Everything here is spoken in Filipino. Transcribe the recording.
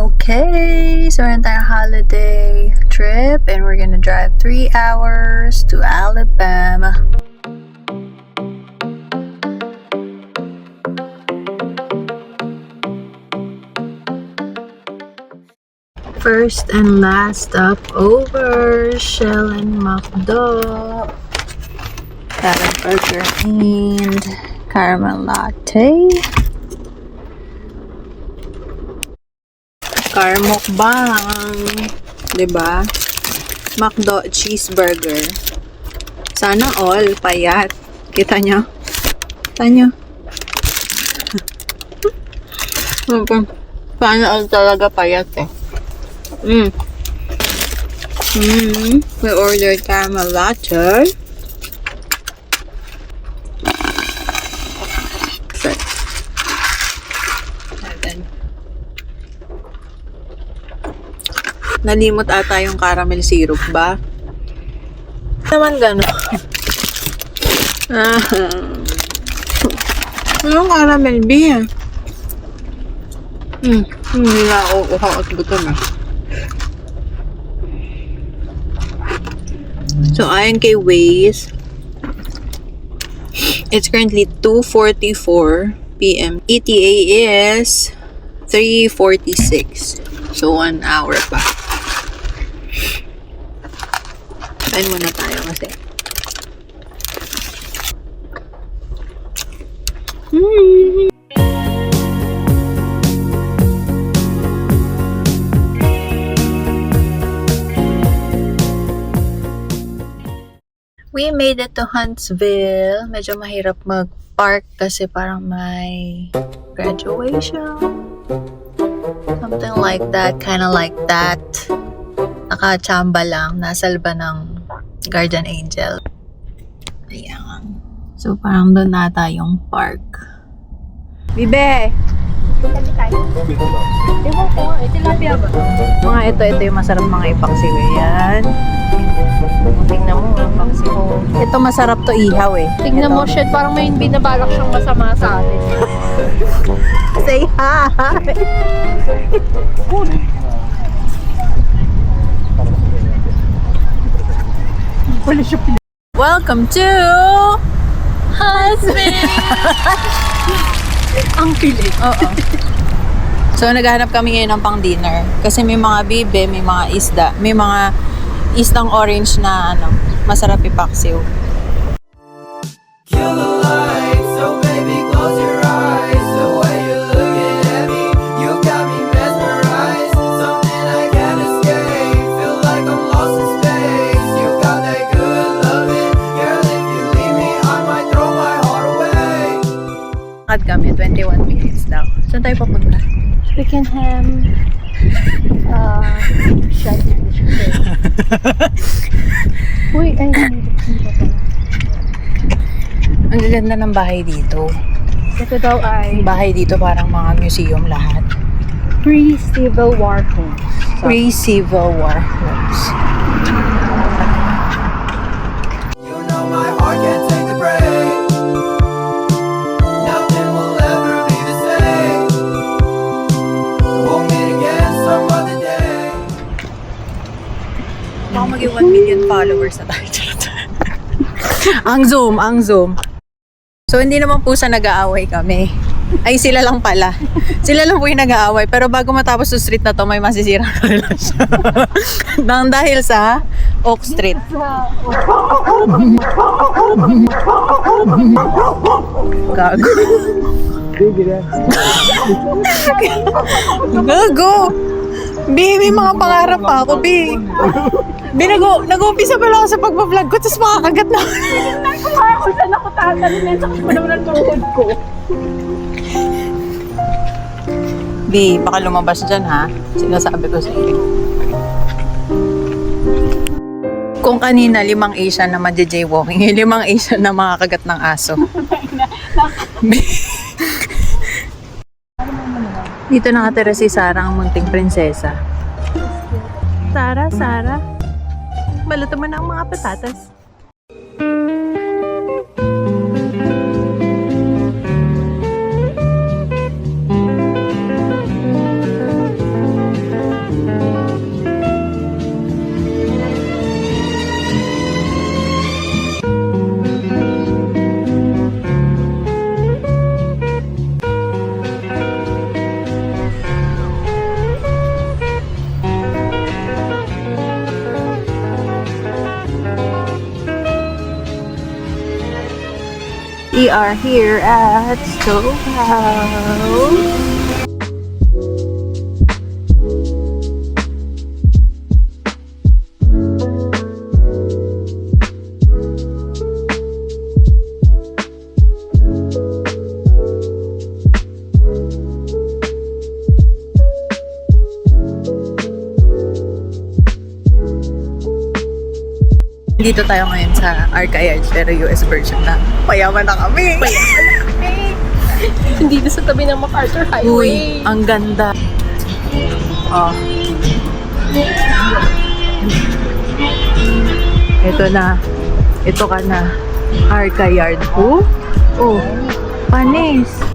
Okay, so we're in our holiday trip and we're gonna drive 3 hours to Alabama. First and last stop over, Shell and McDo. Got a burger and caramel latte. Mukbang, diba? McDo cheeseburger. Sana all payat. Kita nyo? Kita nyo? Sana all talaga payat eh. We ordered caramel latte. Nalimot ata yung caramel syrup ba? Naman gano'n. Yung caramel beer. Hindi na ako at gutom eh. So, ayon kay Waze, it's currently 2:44 p.m. ETA is 3:46. So, 1 hour pa. Kain muna tayo kasi. We made it to Huntsville. Medyo mahirap mag-park kasi parang may graduation. Something like that, kind of like that. Nakachamba lang, nasalba ng Guardian Angel. Ayan. So, parang doon nata yung park. Bibe! Tilapia ba? Mga ito yung masarap mga ipaksiw. Ayan. Tingnan mo, ipaksiw. Ito masarap to ihaw eh. Tingnan mo, shit, parang may binabalak siyang masama sa atin. Say hi! Welcome to Huntsville! Ang pilit. Oo. So, naghahanap kami ngayon ng pang dinner. Kasi may mga bibe, may mga isda. May mga isdang orange na masarap ipaksiw. Kami, 21 minutes daw. Saan tayo papunta? Twickenham. Uy, ay, ang gaganda ng bahay dito. ito daw ay Bahay dito parang mga museum lahat. pre-Civil War homes. Pre-Civil War homes. Baka mag-1 million followers na tayo. ang zoom. So, hindi naman po sa nag-aaway kami. Ay, sila lang pala. Sila lang po yung nag-aaway. Pero bago matapos sa street na to, may masisirang relasyon. Nang dahil sa Oak Street. Gago. Gago. Bi, may mga pangarap pa ako, Bi. Bi, nag-uumpisa pa lang ako sa pagbablog ko, tapos makakagat na. Kung saan ako tatalin, sakit mo naman ang tuhod ko. Bi, baka lumabas dyan, ha? Sinasabi ko sa iyo. Kung kanina, 5 Asian na madja-jaywalking, 5 Asian na makakagat ng aso. Dito nakatira si Sarah, ang munting prinsesa. Sarah. Baluto mo na ang mga patatas. We are here at Stove House. Dito tayo ngayon sa Arcayard, pero US version na. Payaman na kami! Hindi na sa tabi ng MacArthur Highway. Uy, ang ganda. Oh. Ito na. Ito ka na. Arcayard. Oh, panis.